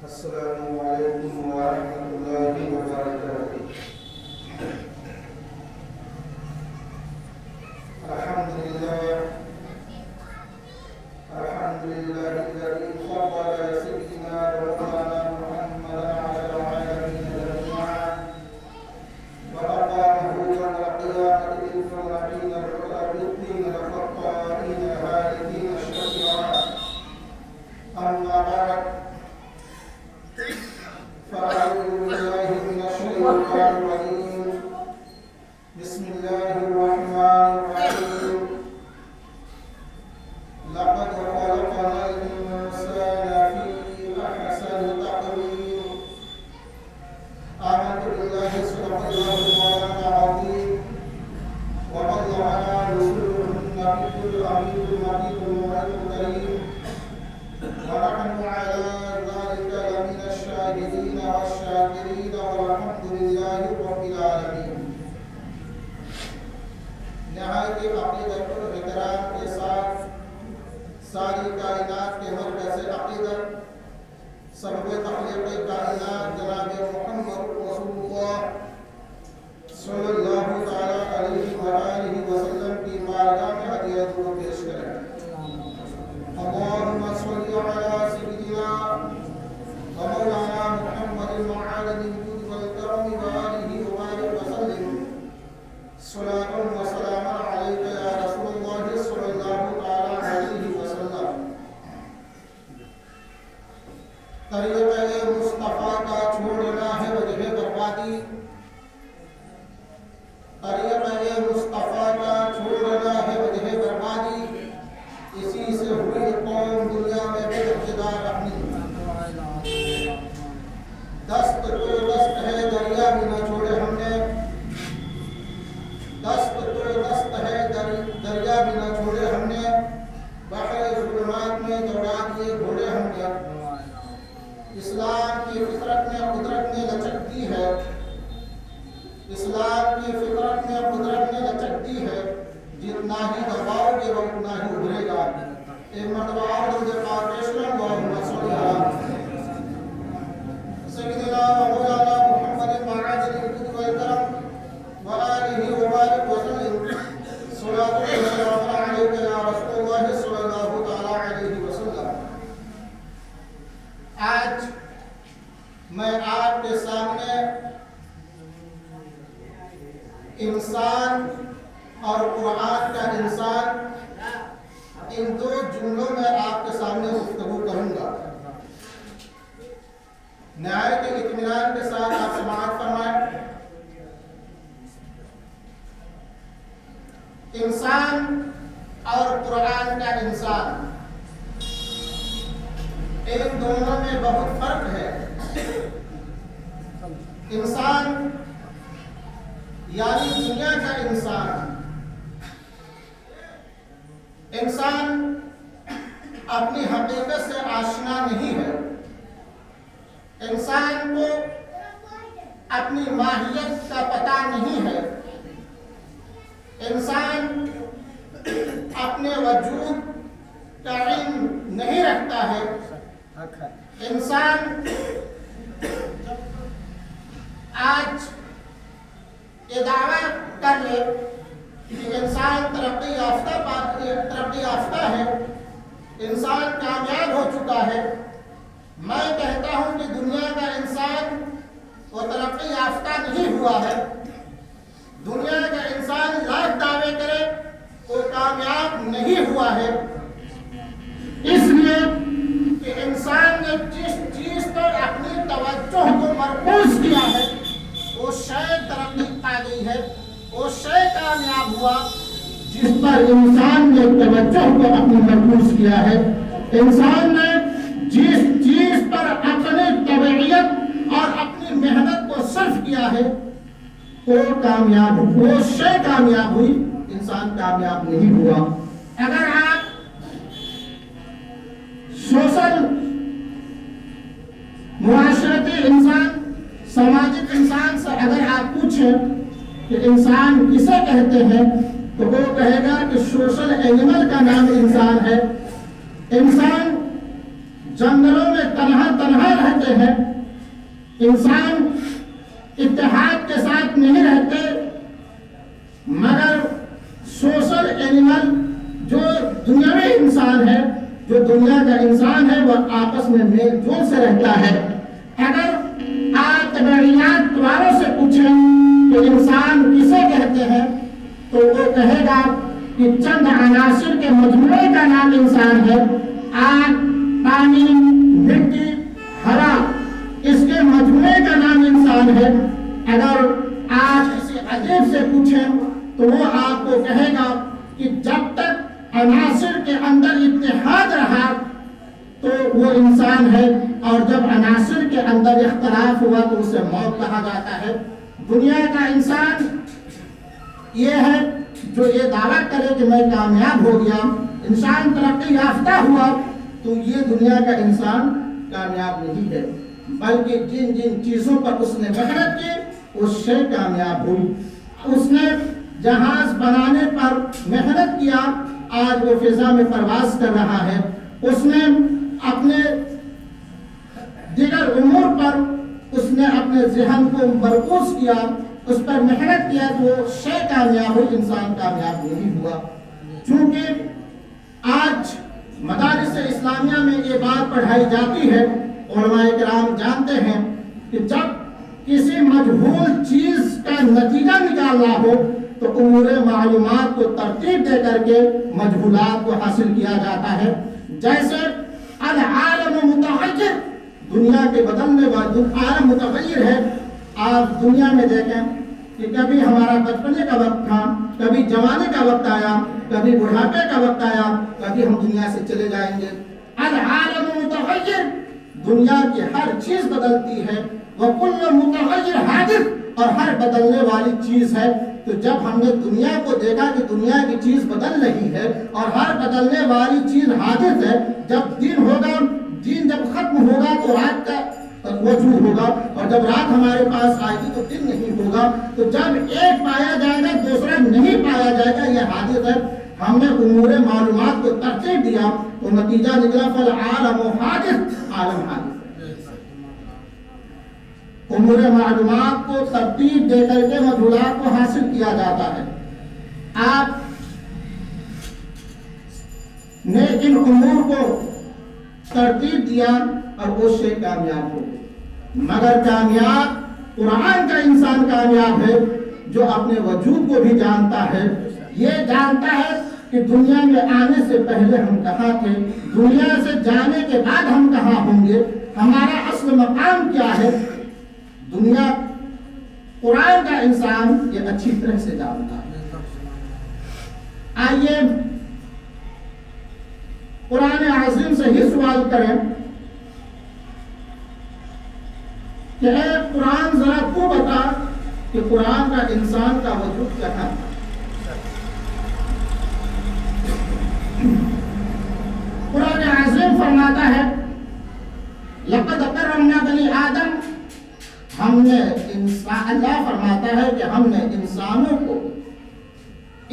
السلام علیکم ورحمۃ اللہ وبرکاتہ۔ الحمد للہ الذی فضل سیدنا مولانا محمدا علی العالمین جميعا وأقامه يوم القيامة للمنافقين المتقين الخطائين الهالكين الشفيعين. أما بعد فأعوذ بالله من الشيطان الرجيم. بسم الله الرحمن الرحيم. لقد خلقنا الإنسان في أحسن تقويم. آمنت بالله صدق الله مولانا العظيم وبلغنا رسوله النبي الأمين المجيد المعين الكريم ونحن على ذلك لمن الشاهدين والشاكرين والحمد لله رب العالمين. نہایت عقیدت الاحترام کے ساتھ ساری کائنات کے مرکز عقیدت سبب تخلیق کائنات جناب محمد رسول اللہ صلی اللہ تعالی علیہ وآلہ وسلم کی بارگاہ میں ہدیہ درود پیش کریں. اللهم صل على سيدنا ومولانا محمد المعالم الجود والكرم وآله وبارك وسلم. صلاة وسلام عليك يا رسول الله صلى الله تعالى عليه وسلم. طریقہ مصطفیٰ کا چھوڑنا ہے وجہ بربادی. طریقہ مصطفیٰ کا چھوڑنا ہے وجہ بربادی. اسی سے ہوئی قوم دنیا میں بے اقتدار اپنی. دست تو دست ہے دریا بھی نہ چھوڑے ہم نے. دست تو دست ہے دریا بھی نہ چھوڑے ہم نے. بحر ظلمات میں دوڑا دیے گھوڑے ہم نے. اسلام کی فطرت میں قدرت نے لچک دی ہے. اسلام کی فطرت میں قدرت نے لچک دی ہے. جتنا ہی دباؤ گے وہ اتنا ہی ابھرے گا. ایک مرتبہ اور درود پاک پیش کریں. اللہم صل علی سیدنا مولانا محمد المعاذ الجود والکرم وآلہ وبارک وسلم. صلاۃ والسلام علیک یا رسول اللہ صلی اللہ تعالی علیہ وسلم. آج میں آپ کے سامنے انسان اور قرآن کا انسان ان دو جملوں میں آپ کے سامنے گفتگو کروں گا. نہایت اطمینان کے ساتھ آپ سماعت فرمائیں. انسان اور قرآن کا انسان ان دونوں میں بہت فرق ہے. انسان یعنی دنیا کا انسان. انسان اپنی حقیقت سے آشنا نہیں ہے. انسان کو اپنی ماہیت کا پتہ نہیں ہے. انسان اپنے وجود کا علم نہیں رکھتا ہے. انسان آج یہ دعویٰ کر لے کہ انسان ترقی یافتہ ہے. انسان کامیاب ہو چکا ہے. میں کہتا ہوں کہ دنیا کا انسان وہ ترقی یافتہ نہیں ہوا ہے. دنیا کا انسان لاکھ دعوے کرے وہ کامیاب نہیں ہوا ہے. اس لیے کہ انسان نے جس چیز پر اپنی توجہ کو مرکوز کیا ہے وہ شے ترقی پا گئی ہے. وہ شے کامیاب ہوا جس پر انسان نے توجہ کو اپنی مرکوز کیا ہے. انسان نے جس چیز پر اپنی طبیعت اور اپنی محنت کو صرف کیا ہے وہ کامیاب ہو. وہ شے کامیاب ہوئی. انسان کامیاب نہیں ہوا. اگر آپ سوشل معاشرتی انسان سماجک انسان سے اگر آپ پوچھیں کہ انسان کسے کہتے ہیں تو وہ کہے گا کہ سوشل اینیمل کا نام انسان ہے. انسان جنگلوں میں تنہا رہتے ہیں. انسان اتحاد کے ساتھ نہیں رہتے، مگر سوشل اینیمل جو دنیاوی انسان ہے، جو دنیا کا انسان ہے، وہ آپس میں میل جول سے رہتا ہے۔ اگر آپ طبعیات والوں سے پوچھیں کہ انسان کسے کہتے ہیں تو وہ کہے گا کہ چند عناصر کے مجموعے کا نام انسان ہے۔ آگ، پانی، مٹی، ہوا، اس کے مجموعے کا نام انسان ہے۔ اگر آپ کسی عجیب سے پوچھیں تو وہ آپ کو کہے گا کہ جب تک عناصر کے اندر اتحاد رہا تو وہ انسان ہے، اور جب عناصر کے اندر اختلاف ہوا تو اسے موت کہا جاتا ہے۔ دنیا کا انسان یہ ہے جو یہ دعویٰ کرے کہ میں کامیاب ہو گیا، انسان ترقی یافتہ ہوا، تو یہ دنیا کا انسان کامیاب نہیں ہے، بلکہ جن جن چیزوں پر اس نے محنت کی اس سے کامیاب ہوئی۔ اس نے جہاز بنانے پر محنت کیا، آج وہ فضا میں پرواز کر رہا ہے۔ اس نے اپنے دیگر امور پر اس نے اپنے ذہن کو مرکوز کیا، اس پر محنت کیا تو وہ شے کامیاب ہوئی، انسان کامیاب نہیں ہوا۔ چونکہ آج مدارس اسلامیہ میں یہ بات پڑھائی جاتی ہے، علماء کرام جانتے ہیں کہ جب کسی مجہول چیز کا نتیجہ نکالنا ہو تو امور معلومات کو ترتیب دے کر کے مجہولات کو حاصل کیا جاتا ہے۔ جیسے العالم متغیر، دنیا کے بدلنے والا عالم متغیر ہے۔ آپ دنیا میں دیکھیں کہ کبھی ہمارا بچپنے کا وقت تھا، کبھی جوانے کا وقت آیا، کبھی بڑھاپے کا وقت آیا، کبھی ہم دنیا سے چلے جائیں گے۔ العالم متغیر، دنیا کی ہر چیز بدلتی ہے، وَكُلُّ مُتَغَيِّرٍ حَادِثٌ، اور ہر بدلنے والی چیز ہے۔ تو جب ہم نے دنیا کو دیکھا کہ دنیا کی چیز بدل رہی ہے اور ہر بدلنے والی چیز حادث ہے، جب دن ہوگا، دن جب ختم ہوگا تو رات کا وجود ہوگا، اور جب رات ہمارے پاس آئے گی تو دن نہیں ہوگا۔ تو جب ایک پایا جائے گا دوسرا نہیں پایا جائے گا، یہ حادث ہے۔ ہم نے امور معلومات کو ترتیب دیا تو نتیجہ نکلا فالعالم حادث، عالم حادث۔ امور معلومات کو ترتیب دے کر کے مجہولات کو حاصل کیا جاتا ہے۔ آپ نے ان امور کو ترتیب دیا اور اس سے کامیاب ہو گئے، مگر کامیاب قرآن کا انسان کامیاب ہے جو اپنے وجود کو بھی جانتا ہے، یہ جانتا ہے کہ دنیا میں آنے سے پہلے ہم کہاں تھے، دنیا سے جانے کے بعد ہم کہاں ہوں گے، ہمارا اصل مقام کیا ہے۔ دنیا قرآن کا انسان یہ اچھی طرح سے جانتا ہے۔ آئیے قرآن عظیم سے ہی سوال کریں کہ اے قرآن ذرا تو بتا کہ قرآن کا انسان کا وجود کہاں تھا۔ قرآن عظیم فرماتا ہے لقد کرمنا بنی آدم، ہم نے انسان، اللہ فرماتا ہے کہ ہم نے انسانوں کو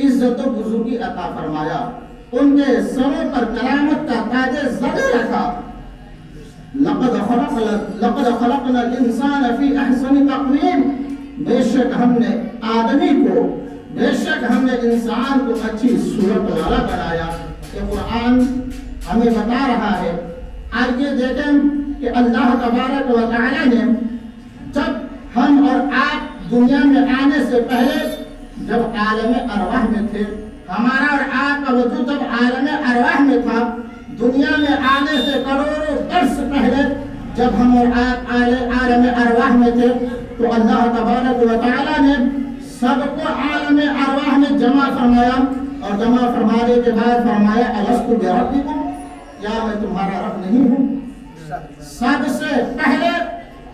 عزت و بزرگی عطا فرمایا، ان کے سروں پر کرامت کا تاج زدہ رکھا۔ لقد خلقنا الانسان فی احسن تقویم، بے شک ہم نے آدمی کو، بے شک ہم نے انسان کو اچھی صورت والا بنایا۔ یہ قرآن ہمیں بتا رہا ہے۔ آئیے دیکھیں کہ اللہ تبارک و تعالی نے جب ہم اور آپ دنیا میں آنے سے پہلے جب عالم ارواح میں تھے، ہمارا اور آپ کا وجود جب عالم ارواح میں تھا، دنیا میں آنے سے کروڑوں برس پہلے جب ہم اور آپ عالم ارواح میں تھے تو اللہ تبارک و تعالی نے سب کو عالم ارواح میں جمع فرمایا، اور جمع فرمانے کے بعد فرمایا الست بربکم، کیا میں تمہارا رب نہیں ہوں؟ سب سے پہلے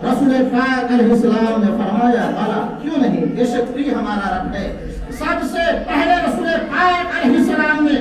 رسول پاک علیہ السلام نے فرمایا بھلا کیوں نہیں، بے شک تو ہمارا رب ہے۔ سب سے پہلے رسول پاک علیہ السلام نے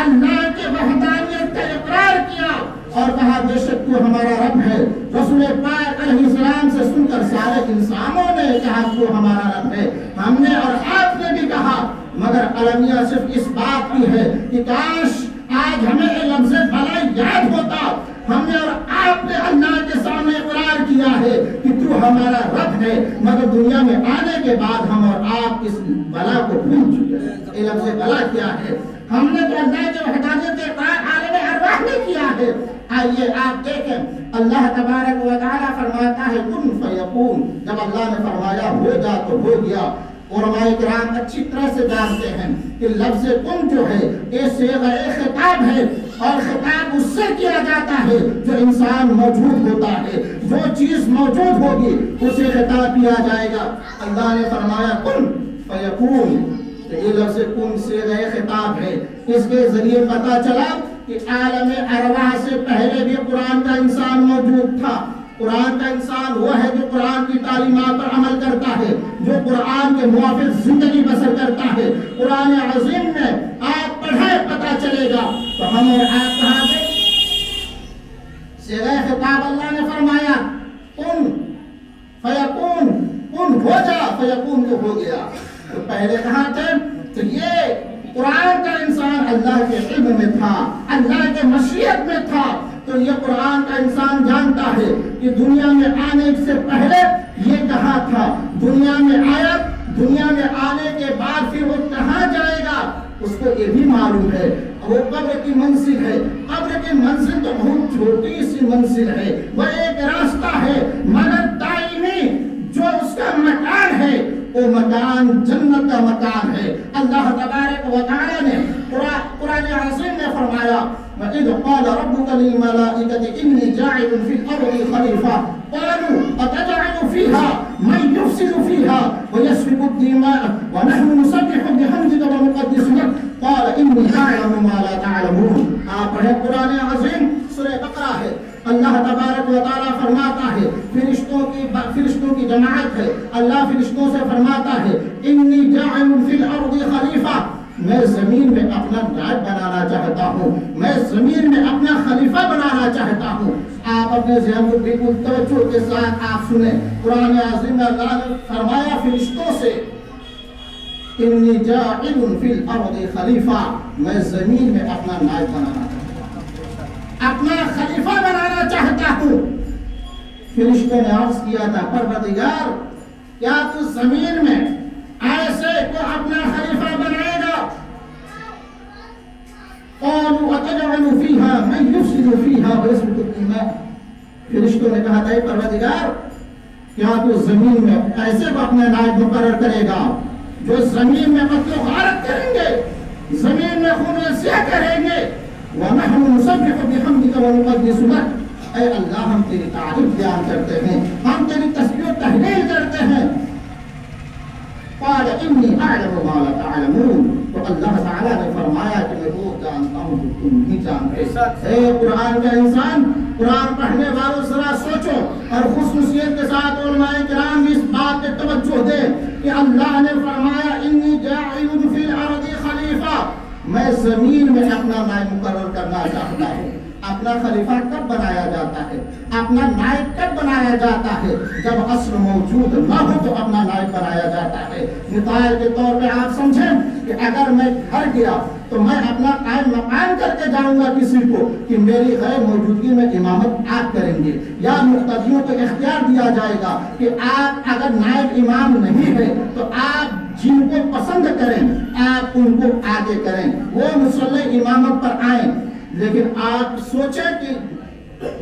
اللہ کے وحدانیت کا اقرار کیا اور کہا بے شک تو ہمارا رب ہے۔ رسول پاک علیہ السلام سے سن کر سارے انسانوں نے کہا تو ہمارا رب ہے۔ ہم نے اور آپ نے بھی کہا، مگر المیہ صرف اس بات کی ہے کہ کاش آج ہمیں یہ لفظ بھلا یاد ہوتا۔ ہم نے اور آپ نے اللہ کے سامنے اقرار کیا ہے کہ تو وہ ہمارا رب ہے، مگر دنیا میں آنے کے بعد ہم اور آپ اس بلا کو بھول چکے ہیں۔ یہ لفظ بلا کیا ہے؟ ہم نے تو اللہ کے وحدانیت کے اقرار عالم ارواح میں کیا ہے۔ آئیے آپ دیکھیں، اللہ تبارک و تعالیٰ فرماتا ہے کن فیکون، جب اللہ نے فرمایا ہو جا تو ہو گیا۔ علماء کرام اچھی طرح سے جانتے ہیں کہ لفظ کن جو ہے یہ صیغہ خطاب ہے، اور خطاب اس سے کیا جاتا ہے جو انسان موجود ہوتا ہے، جو چیز موجود ہوگی اسے خطاب کیا جائے گا۔ اللہ نے فرمایا کن فیکون، تو یہ لفظ کن صیغہ خطاب ہے۔ اس کے ذریعے پتہ چلا کہ عالم ارواح سے پہلے بھی قرآن کا انسان موجود تھا۔ قرآن کا انسان وہ ہے جو قرآن کی تعلیمات پر عمل کرتا ہے، جو قرآن کے موافق زندگی بسر کرتا ہے۔ قرآن عظیم میں آپ پڑھیں پتہ چلے گا۔ تو ہم اور آپ کہاں گئے؟ صیغہ خطاب اللہ نے فرمایا کن فیکون، کن ہو جا، فیکون تو ہو گیا۔ تو پہلے کہاں تھے؟ تو یہ قرآن کا انسان اللہ کے علم میں تھا، اللہ کے مشیت میں تھا۔ تو یہ قرآن کا انسان جانتا ہے کہ دنیا میں آنے سے پہلے یہ کہاں تھا، دنیا میں آیا، دنیا میں آنے کے بعد پھر وہ کہاں جائے گا اس کو یہ بھی معلوم ہے۔ وہ قبر کی منزل ہے، قبر کی منزل تو بہت چھوٹی سی منزل ہے، وہ ایک راستہ ہے، مگر دائمی جو اس کا مکان ہے وہ مکان جنت کا مکان ہے۔ اللہ تبارک و تعالیٰ نے قرآن عظیم میں فرمایا وَإِذْ قَالَ رَبُّكَ لِلْمَلَائِكَةِ إِنِّي جَاعِلٌ فِي الْأَرْضِ خَلِيفَةً قَالُوا أَتَجْعَلُ فِيهَا مَن يُفْسِدُ فِيهَا وَيَسْفِكُ الدِّمَاءَ وَنَحْنُ نُسَبِّحُ بِحَمْدِكَ وَنُقَدِّسُ لَكَ قَالَ إِنِّي أَعْلَمُ مَا لَا تَعْلَمُونَ۔ آپ پڑھیں قرآن عظیم سورہ بقرہ ہے۔ اللہ تبارک و تعالیٰ فرماتا ہے فرشتوں کی جماعت ہے، اللہ فرشتوں سے فرماتا ہے انی جاعل فی الارض خلیفہ، میں زمین میں اپنا نائب بنانا چاہتا ہوں، میں زمین میں اپنا خلیفہ بنانا چاہتا ہوں۔ آپ اپنے ذہن کو بالکل توجہ کے ساتھ آپ سنیں، قرآن عظیم میں اللہ نے فرمایا فرشتوں سے انی جاعل فی الارض خلیفہ، میں زمین میں اپنا نائب بنانا چاہتا ہوں، اپنا خلیفہ بنانا چاہتا ہوں۔ فرشتوں نے عرض کیا تھا پروردگار کیا تو زمین میں ایسے کو اپنا خلیفہ بنائے گا؟ قالوا اتجعل فيها من يفسد فيها ويسفك الدماء، فرشتوں نے کہا تھا پروردگار کیا تو زمین میں ایسے کو اپنا نائب مقرر کرے گا جو زمین میں قتل و غارت کریں گے، زمین میں خون سیاہ کریں گے؟ وَنَحْنُ نُسَبِّحُ بِحَمْدِكَ وَنُقَدِّسُ لَكَ، اے اللہ ہم تیری تعریف بیان کرتے ہیں، ہم تیری تسبیح و تحلیل کرتے ہیں۔ قال انی اعلم ما لا تعلمون، تو اللہ تعالیٰ نے فرمایا کہ میں وہ جانتا ہوں جو تم نہیں جانتے۔ اے قرآن کا انسان، قرآن پڑھنے والوں ذرا سوچو اور خصوصیت کے ساتھ علماء کرام اس بات پہ توجہ دیں کہ اللہ نے فرمایا انی جاعل فی الارض خلیفہ، میں زمین میں اپنا نائب مقرر کرنا چاہتا ہوں۔ اپنا خلیفہ کب بنایا جاتا ہے، اپنا نائب کب بنایا جاتا ہے؟ جب اصل موجود نہ ہو تو اپنا نائب بنایا جاتا ہے۔ مثال کے طور پہ آپ سمجھیں کہ اگر میں گھر گیا تو میں اپنا قائم مقام کر کے جاؤں گا کسی کو کہ میری غیر موجودگی میں امامت آپ کریں گے، یا مقتدیوں کو اختیار دیا جائے گا کہ آپ اگر نائب امام نہیں ہے تو آپ جن کو پسند کریں آپ ان کو آگے کریں، وہ مصلی امامت پر آئیں۔ لیکن آپ سوچیں کہ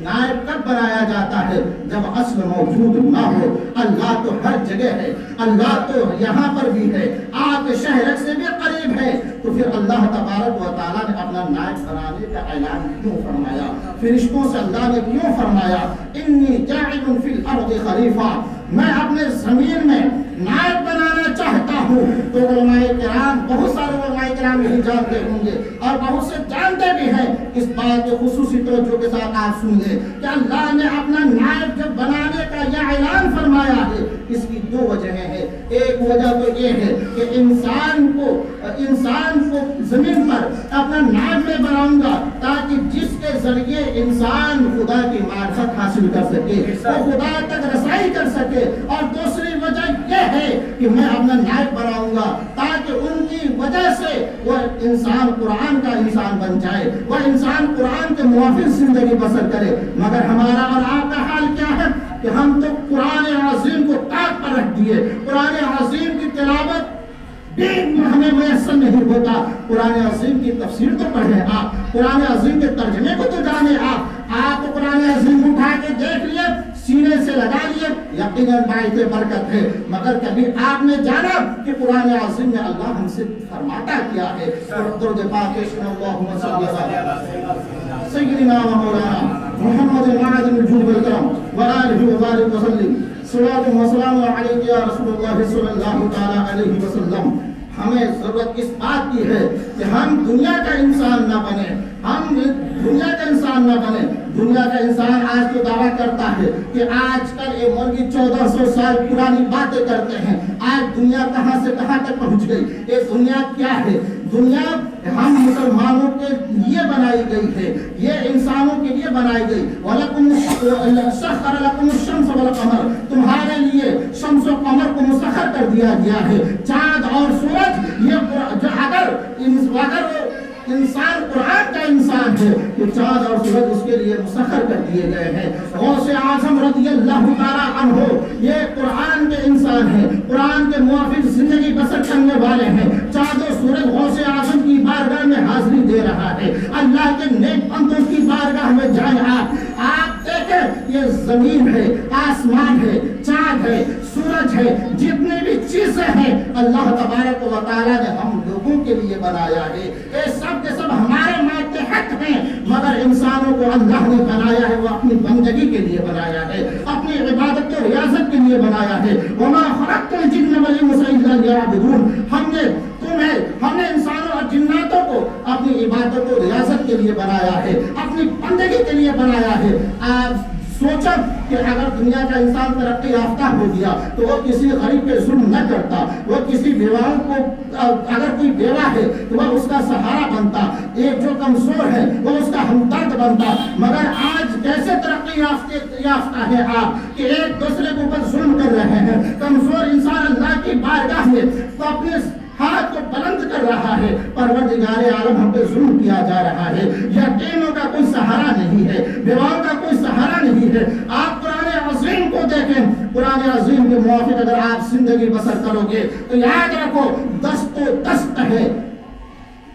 نائب کب بنایا جاتا ہے؟ جب اصل موجود نہ ہو۔ اللہ تو ہر جگہ ہے، اللہ تو یہاں پر بھی ہے، آپ کے شہر سے بھی قریب ہے، تو پھر اللہ تبارک و تعالیٰ نے اپنا نائب بنانے کا اعلان کیوں فرمایا؟ فرشتوں سے اللہ نے کیوں فرمایا انی جاعل فی الارض خلیفہ، میں اپنے زمین میں نائب بنانا چاہتا ہوں؟ تو علماء کرام، بہت سارے علماء کرام نہیں جانتے ہوں گے اور بہت سے جانتے بھی ہیں، اس بات کے خصوصی توجہ کے ساتھ آپ سن لیں کہ اللہ نے اپنا نائب جب بنانے کا یہ اعلان فرمایا ہے اس کی دو وجہیں ہیں۔ ایک وجہ تو یہ ہے کہ انسان کو زمین پر اپنا نائب میں بناؤں گا تاکہ جس کے ذریعے انسان خدا کی معرفت حاصل کر سکے، وہ خدا تک رسائی کر سکے، اور دوسری وجہ یہ ہے کہ میں اپنا نائب بناؤں گا تاکہ ان کی وجہ سے وہ انسان قرآن کا انسان بن جائے، وہ انسان قرآن کے موافق زندگی بسر کرے۔ مگر ہمارا اور آپ کا حال کیا ہے؟ کہ ہم تو قرآن عظیم کو طاق پر رکھ دیے، قرآن عظیم کی تلاوت بھی ہمیں میسر نہیں ہوتا، قرآن عظیم کی تفسیر تو پڑھیں آپ، قرآن عظیم کے ترجمے کو تو جانیں آپ تو قرآن عظیم اٹھا کے دیکھ لیے، سینے سے لگا لیے، یقیناً باعث برکت ہے، مگر کبھی آپ نے جانا کہ قرآن عظیم میں اللہ ہم سے فرماتا کیا ہے؟ درود پاک اللہم صلی علی سیدنا و مولانا محمد معظم الجود والکرم وآلہ وبارک وسلم، صلوات و سلام علیک یا رسول اللہ صلی اللہ تعالی علیہ وسلم۔ ہمیں ضرورت اس بات کی ہے کہ ہم دنیا کا انسان نہ بنے، ہم دنیا کا انسان نہ بنے۔ دنیا کا انسان آج تو دعویٰ کرتا ہے کہ آج کل یہ مرغی 1400 سال پرانی باتیں کرتے ہیں، آج دنیا کہاں سے کہاں تک پہنچ گئی۔ یہ دنیا کیا ہے؟ دنیا ہم مسلمانوں کے لیے بنائی گئی ہے، یہ انسانوں کے لیے بنائی گئی۔ وَلَكُمْ سَخَّرَ لَكُمُ الشَّمْسَ وَالْقَمَرَ، تمہارے لیے شمس و قمر کو مسخر کر دیا گیا ہے، چاند اور سورج۔ یہ اگر انسان قرآن کا انسان ہے تو چاند اور سورج اس کے لیے مسخر کر دیے گئے ہیں۔ غوث اعظم رضی اللہ تعالیٰ عنہ یہ قرآن کے انسان ہیں، قرآن کے موافق زندگی بسر کرنے والے ہیں۔ چاند و سورج غوث اعظم کی بارگاہ میں حاضری دے رہا ہے، اللہ کے نیک بندوں کی بارگاہ میں جائیں آپ دیکھیں، یہ زمین ہے، آسمان ہے، چاند ہے، سورج ہے، جتنی بھی چیزیں ہیں اللہ تبارک و تعالیٰ نے ہم لوگوں کے لیے بنایا ہے۔ یہ سب کے سب ہمارے ماتحت ہیں، مگر انسانوں کو اللہ نے بنایا ہے وہ اپنی بندگی کے لیے بنایا ہے، اپنی عبادت و ریاضت کے لیے بنایا ہے۔ وَمَا خَلَقْتُ الْجِنَّ وَالْإِنسَ إِلَّا لِيَعْبُدُونِ، ہم نے انسانوں اور جناتوں کو اپنی عبادت و ریاضت کے لیے بنایا ہے، اپنی بندگی کے لیے بنایا ہے۔ آپ سوچا کہ اگر دنیا کا انسان ترقی یافتہ ہو گیا تو وہ کسی غریب پہ ظلم نہ کرتا، وہ کسی بیواؤں کو، اگر کوئی بیوہ ہے تو وہ اس کا سہارا بنتا، ایک جو کمزور ہے وہ اس کا ہمدرد بنتا۔ مگر آج کیسے ترقی یافتہ ہے آپ کہ ایک دوسرے کے اوپر ظلم کر رہے ہیں۔ کمزور انسان اللہ کی بارگاہ میں تو اپنے ہاتھ کو بلند کر رہا ہے، پروردگار عالم ہم پہ ظلم کیا جا رہا ہے۔ یتیموں کا کوئی سہارا نہیں ہے، بیواؤں کا کوئی سہارا نہیں ہے۔ آپ قرآن عظیم کو دیکھیں، قرآن عظیم کے موافق اگر آپ زندگی بسر کرو گے تو یاد رکھو دست و دست ہے،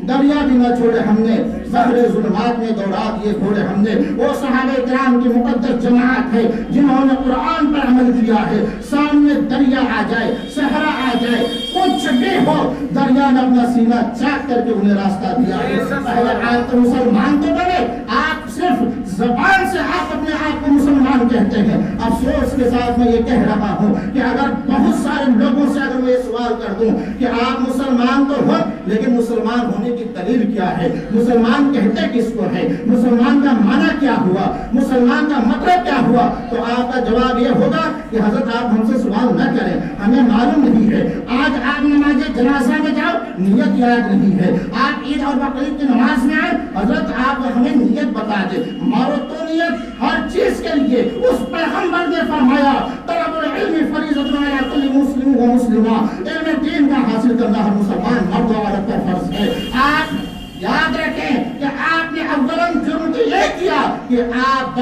دریا بھی نہ چھوڑے ہم نے، بحر ظلمات میں دوڑا دیے گھوڑے ہم نے۔ وہ صحابہ کرام کی مقدس جماعت ہے جنہوں نے قرآن پر عمل کیا ہے، سامنے دریا آ جائے، صحرا آ جائے، کچھ بھی ہو، دریا نے اپنا سینہ چاک کر کے انہیں راستہ دیا ہے۔ پہلے آپ تو مسلمان تو بنے، آپ صرف زبان سے آپ اپنے آپ کو مسلمان کہتے ہیں۔ افسوس کے ساتھ میں یہ کہہ رہا ہوں کہ اگر بہت سارے لوگوں سے اگر میں یہ سوال کر دوں کہ آپ مسلمان تو ہو لیکن مسلمان ہونے کی دلیل کیا ہے، مسلمان کہتے کس کو ہے، مسلمان کا معنی کیا ہوا، مسلمان کا مطلب کیا ہوا، تو آپ کا جواب یہ ہوگا کہ حضرت آپ ہم سے سوال نہ کریں، ہمیں معلوم نہیں ہے۔ آج آپ نماز جنازہ میں جاؤ، نیت یاد نہیں ہے۔ آپ عید اور بقرعید کی نماز میں آئے، حضرت آپ ہمیں نیت بتا دیں۔ مارو تو نیت ہر چیز کے لیے اس پیغمبر نے فرمایا طلب العلم فریضۃ علی کل مسلم و مسلمہ، علم دین کا حاصل کرنا ہر مسلمان مرد و عورت پر فرض ہے۔ آپ یاد رکھیں کہ آپ نے اولاً جرم تو یہ کیا کہ آپ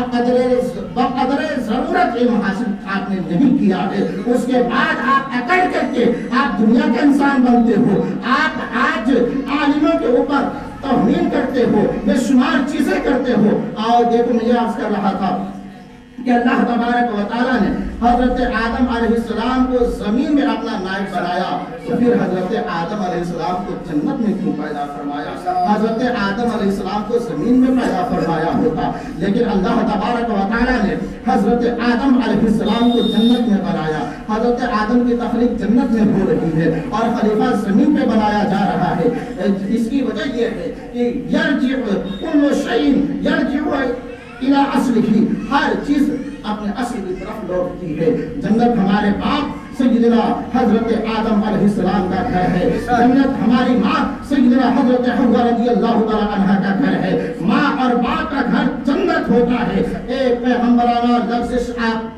بقدر ضرورت علم حاصل آپ نے نہیں کیا ہے، اس کے بعد آپ اکڑ کر کے آپ دنیا کا انسان بنتے ہو۔ آپ آج عالموں کے اوپر توہین کرتے ہو، بے شمار چیزیں کرتے ہو۔ اور دیکھو میں یہ عرض کر رہا تھا کہ اللہ تبارک و تعالیٰ نے حضرت آدم علیہ السلام کو زمین میں اپنا نائب بنایا، تو پھر حضرت آدم علیہ السلام کو جنت میں کیوں پیدا فرمایا؟ حضرت آدم علیہ السلام کو زمین میں پیدا فرمایا ہوتا، لیکن اللہ تبارک و تعالیٰ نے حضرت آدم علیہ السلام کو جنت میں بنایا۔ حضرت آدم کی تخلیق جنت میں ہو رہی ہے اور خلیفہ زمین پہ بنایا جا رہا ہے۔ اس کی وجہ یہ ہے کہ یرجع کل شیء یرجع الی اصلہ، ہر چیز اپنے اصل کی طرف لوٹتی ہے۔ جنت ہمارے باپ سیدنا حضرت آدم علیہ السلام کا گھر ہے، جنت ہماری ماں سیدنا حضرت حوا رضی اللہ تعالی عنہا کا گھر ہے۔ ماں اور باپ کا گھر جنت ہوتا ہے۔ ایک پیغمبرانہ لفظ آپ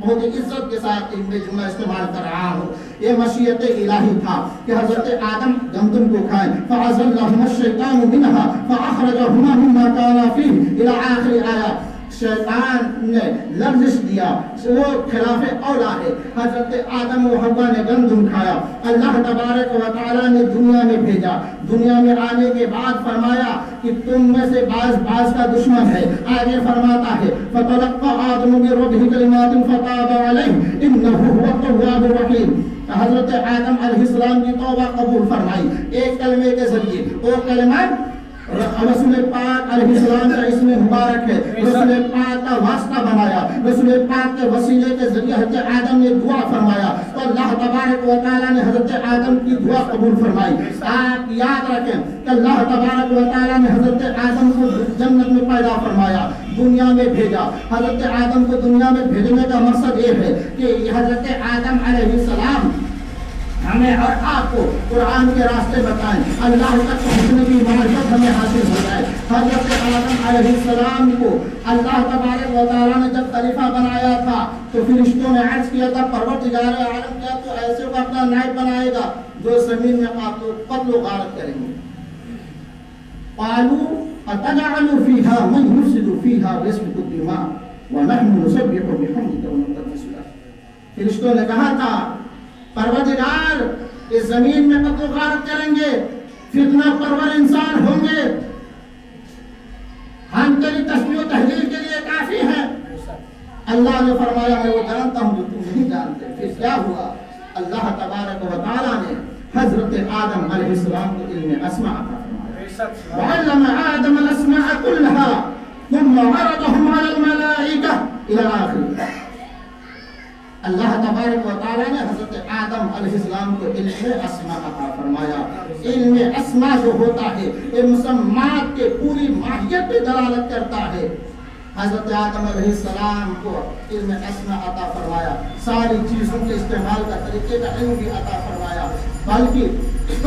بہت عزت کے ساتھ ان میں جملہ استعمال کر رہا ہوں، یہ مشیت الہی تھا کہ حضرت آدم گندم کو کھائیں، فَأَزَلَّهُمَا الشَّيْطَانُ مِنْهَا فَأَخْرَجَهُمَا مِمَّا كَانَا فِيهِ إِلَى آخر آیات۔ شیطان نے لفظ دیا، وہ خلاف اولا ہے۔ حضرت آدم و حوا نے گندم کھایا، اللہ تبارک و تعالیٰ نے دنیا میں بھیجا، دنیا میں آنے کے بعد فرمایا کہ تم میں سے بعض کا دشمن ہے۔ آگے فرماتا ہے فَتَلَقَّى آدَمُ مِن رَّبِّهِ كَلِمَاتٍ فَتَابَ عَلَيْهِ إِنَّهُ هُوَ التَّوَّابُ الرَّحِيمُ۔ حضرت آدم علیہ السلام کی توبہ قبول فرمائی ایک کلمے کے ذریعے، وہ کلمہ رسول پاک علیہ السلام کا اسم مبارک ہے، رسول پاک کا واسطہ بنایا، رسول پاک کے وسیلے کے ذریعے حضرت آدم نے دعا فرمایا تو اللہ تبارک و تعالیٰ نے حضرت آدم کی دعا قبول فرمائی۔ آپ یاد رکھیں کہ اللہ تبارک و تعالیٰ نے حضرت آدم کو جنت میں پیدا فرمایا، دنیا میں بھیجا۔ حضرت آدم کو دنیا میں بھیجنے کا مقصد یہ ہے کہ حضرت آدم علیہ السلام ہمیں اور آپ کو قرآن کے راستے بتائیں، اللہ تک پہنچنے کی معرفت ہمیں حاصل ہو جائے۔ حضرت آدم علیہ السلام کو اللہ تبارک و تعالیٰ نے جب خلیفہ بنایا تھا تو فرشتوں نے عرض کیا تھا پروردگار عالم کیا تو ایسے کو اپنا نائب بنائے گا جو زمین میں قتل و غارت کریں گے۔ قالوا اتجعل فيها من يفسد فيها ويسفك الدماء ونحن نسبح بحمدك ونقدس لك۔ فرشتوں نے کہا تھا پروردگار اس زمین میں قتل و غارت کریں گے، فتنہ پرور انسان ہوں گے، ہم تیری تسبیح و تحلیل کے لیے کافی ہیں۔ اللہ نے فرمایا میں وہ جانتا ہوں جو تم نہیں جانتے۔ پھر کیا ہوا؟ اللہ تبارک و تعالیٰ نے حضرت آدم علیہ السلام کو علم اسماء عطا فرمایا، وعلم آدم الاسماء كلها ثم عرضهم على الملائکہ الی آخر۔ اللہ تبارک و تعالیٰ نے حضرت آدم علیہ السلام کو علم اسماء عطا فرمایا۔ علم اسماء جو ہوتا ہے یہ مسمات کے پوری ماہیت پہ دلالت کرتا ہے۔ حضرت آدم علیہ السلام کو علم اسماء عطا فرمایا، ساری چیزوں کے استعمال کا طریقے کا علم بھی عطا فرمایا، بلکہ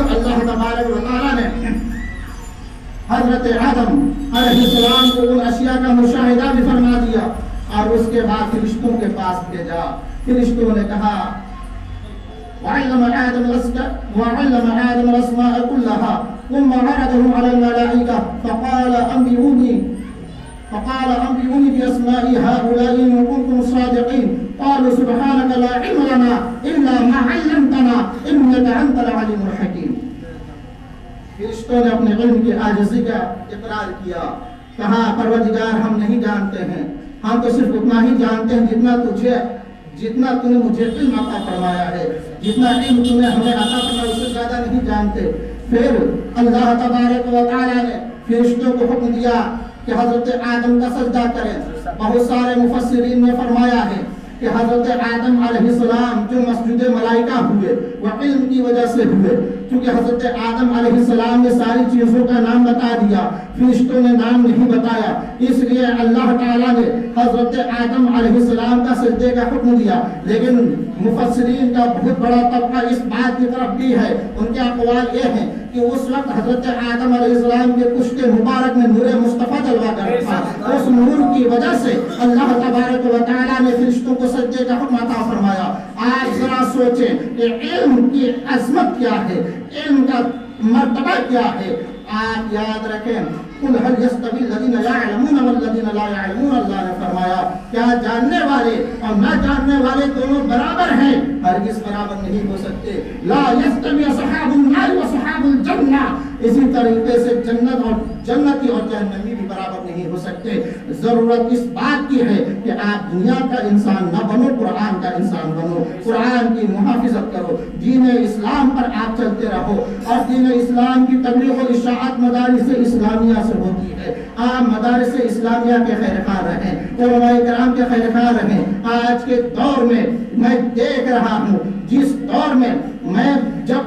اللہ تبارک و تعالیٰ نے حضرت آدم علیہ السلام کو ان اشیاء کا مشاہدہ بھی فرما دیا اور اس کے بعد فرشتوں کے پاس بھیجا۔ فرشتوں نے کہا وعلم آدم الأسماء كلها ثم عرضهم على الملائكة فقال أنبئوني بأسماء هؤلاء إن كنتم صادقين قالوا سبحانك لا علم لنا إلا ما علمتنا إنك أنت العليم الحكيم۔ فرشتوں نے اپنے علم کی عاجزی کا اقرار کیا، کہا پروردگار ہم نہیں جانتے ہیں، ہم تو صرف اتنا ہی جانتے ہیں جتنا تو نے مجھے علم عطا فرمایا ہے، جتنا علم تو نے ہمیں عطا فرمایا اس سے زیادہ نہیں جانتے۔ پھر اللہ تبارک و تعالیٰ نے فرشتوں کو حکم دیا کہ حضرت آدم کا سجدہ کریں۔ بہت سارے مفسرین نے فرمایا ہے کہ حضرت آدم علیہ السلام جو مسجد ملائکہ ہوئے وہ علم کی وجہ سے ہوئے، کیونکہ حضرت آدم علیہ السلام نے ساری چیزوں کا نام بتا دیا، فرشتوں نے نام نہیں بتایا، اس لیے اللہ تعالیٰ نے حضرت آدم علیہ السلام کا سجدے کا حکم دیا۔ لیکن مفسرین کا بہت بڑا طبقہ اس بات کی طرف بھی ہے، ان کے اقوال یہ ہیں کہ اس وقت حضرت آدم علیہ السلام کے پشت مبارک میں نور مصطفیٰ جلوہ کرتا تھا، اس نور کی وجہ سے اللہ تبارک و تعالیٰ نے فرشتوں کو سجدے کا حکم عطا فرمایا۔ آج ذرا سوچیں کہ علم کی عظمت کیا ہے، علم کا مرتبہ کیا ہے۔ آپ یاد رکھیں قل هل يستوي الذين يعلمون والذين لا يعلمون، اللہ نے فرمایا کیا جاننے والے اور نہ جاننے والے دونوں برابر ہیں؟ ہرگز برابر نہیں ہو سکتے۔ لا يستوي اصحاب النار واصحاب الجنہ، اسی طریقے سے جنتی اور جہنمی بھی برابر نہیں ہو سکتے۔ ضرورت اس بات کی ہے کہ آپ دنیا کا انسان نہ بنو، قرآن کا انسان بنو، قرآن کی محافظت کرو، دین اسلام پر آپ چلتے رہو، اور دین اسلام کی تبلیغ و اشاعت مدارس اسلامیہ سے ہوتی ہے۔ آپ مدارس اسلامیہ کے خیرخواہ رہیں، علماء کرام کے خیرخواہ رہیں۔ آج کے دور میں میں دیکھ رہا ہوں، جس دور میں جب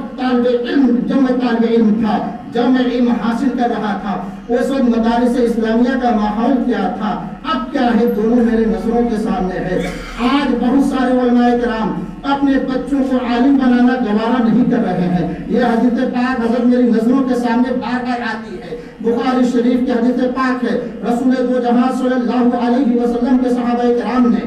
میں طالب علم تھا، جب میں علم حاصل کر رہا تھا، اس وقت مدارس اسلامیہ کا ماحول کیا تھا، اب کیا ہے دونوں میرے نظروں کے سامنے ہے۔ آج بہت سارے علماء کرام اپنے بچوں کو عالم بنانا گوارا نہیں کر رہے ہیں۔ یہ حدیث پاک حضرت میری نظروں کے سامنے بار بار آتی ہے، بخاری شریف کی حدیث پاک ہے۔ رسول دو جہاں صلی اللہ علیہ وسلم کے صحابہ کرام نے،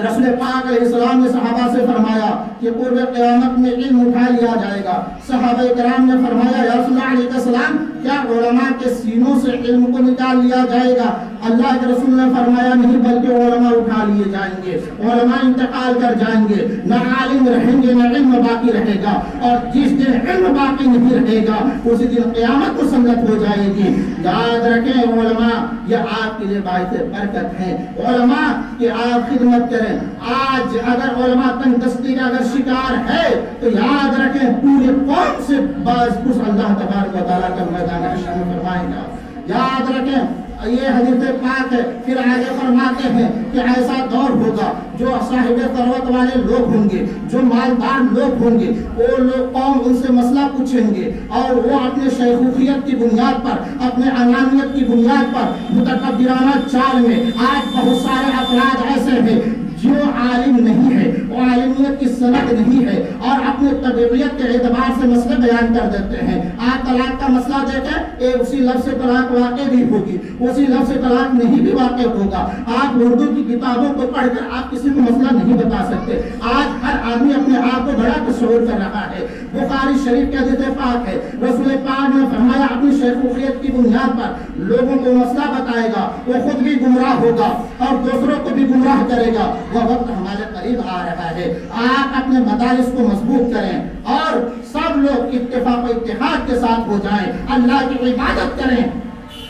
رسول پاک علیہ السلام نے صحابہ سے فرمایا کہ قرب قیامت میں علم اٹھا لیا جائے گا۔ صحابہ کرام نے فرمایا یا رسول اللہ علیہ السلام کیا علماء کے سینوں سے علم کو نکال لیا جائے گا؟ اللہ کے رسول نے فرمایا نہیں، بلکہ علماء اٹھا لیے جائیں گے، علماء انتقال کر جائیں گے، نہ عالم رہیں گے نہ علم باقی رہے گا، اور جس دن علم باقی نہیں رہے گا اسی دن قیامت مسلط ہو جائے گی۔ یاد رکھیں علماء یہ آپ کے لیے باعث برکت ہیں، علماء کی آپ خدمت کریں۔ آج اگر علماء تنگ دستی کا اگر شکار ہے تو یاد رکھیں پورے قوم سے باز کچھ اللہ تبارک و تعالیٰ کا میدان حشر میں فرمائے گا۔ یاد رکھیں یہ حدیث پاک ہے، پھر آگے فرماتے ہیں کہ ایسا دور ہوگا جو صاحب ثروت والے لوگ ہوں گے، جو مالدار لوگ ہوں گے، وہ لوگ قوم ان سے مسئلہ پوچھیں گے اور وہ اپنے شیخوخیت کی بنیاد پر، اپنے انانیت کی بنیاد پر متکبرانہ چال میں آج بہت سارے افراد ایسے ہیں جو عالم نہیں ہے، وہ عالمیت کی سند نہیں ہے اور اپنے طبیعیت کے اعتبار سے مسئلے بیان کر دیتے ہیں۔ آپ طلاق کا مسئلہ دیکھیں، ایک اسی لفظ سے طلاق واقع بھی ہوگی، اسی لفظ سے طلاق نہیں بھی واقع ہوگا۔ آپ اردو کی کتابوں کو پڑھ کر آپ کسی کو مسئلہ نہیں بتا سکتے۔ آج ہر آدمی اپنے آپ کو بڑا تصور کر رہا ہے۔ بخاری شریف کے حدیث پاک ہے، رسول پاک نے فرمایا اپنی شیخوخیت کی بنیاد پر لوگوں کو مسئلہ بتائے گا، وہ خود بھی گمراہ ہوگا اور دوسروں کو بھی گمراہ کرے گا۔ وہ وقت ہمارے قریب آ رہا ہے۔ آپ اپنے مدارس کو مضبوط کریں اور سب لوگ اتفاق و اتحاد کے ساتھ ہو جائیں، اللہ کی عبادت کریں۔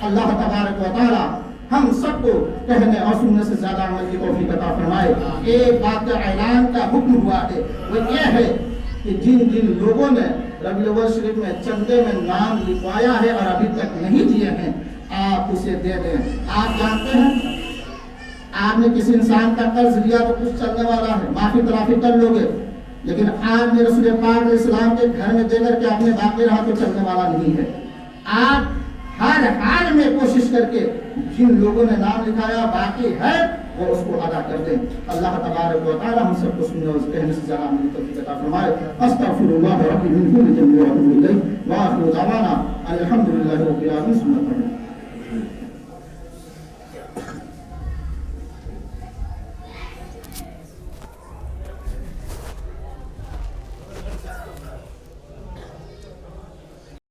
اللہ تبارک و تعالی ہم سب کو کہنے اور سننے سے زیادہ عمل کی توفیق عطا فرمائے۔ ایک بات کا اعلان کا حکم ہوا ہے، وہ یہ ہے کہ جن لوگوں نے ربیع الاول شریف میں چندے میں نام لکھوایا ہے اور ابھی تک نہیں دیے ہیں، آپ اسے دے دیں۔ آپ جانتے ہیں آپ نے کسی انسان کا قرض لیا تو کچھ چلنے والا ہے، معافی تلافی کر لو گے، لیکن آپ نے رسول پاک علیہ السلام کے گھر میں دے کر کے آپ نے باقی رہا تو چلنے والا نہیں ہے۔ آپ ہر حال میں کوشش کر کے جن لوگوں نے نام لکھایا باقی ہے وہ اس کو ادا کر دیں۔ اللہ تبارک و تعالی ہم سب کو سننے اور کہنے سے زیادہ عمل کی توفیق عطا فرمائے۔ استغفر اللہ ربی من کل ذنب واتوب الیہ، وآخر دعوانا الحمد للہ رب العالمین۔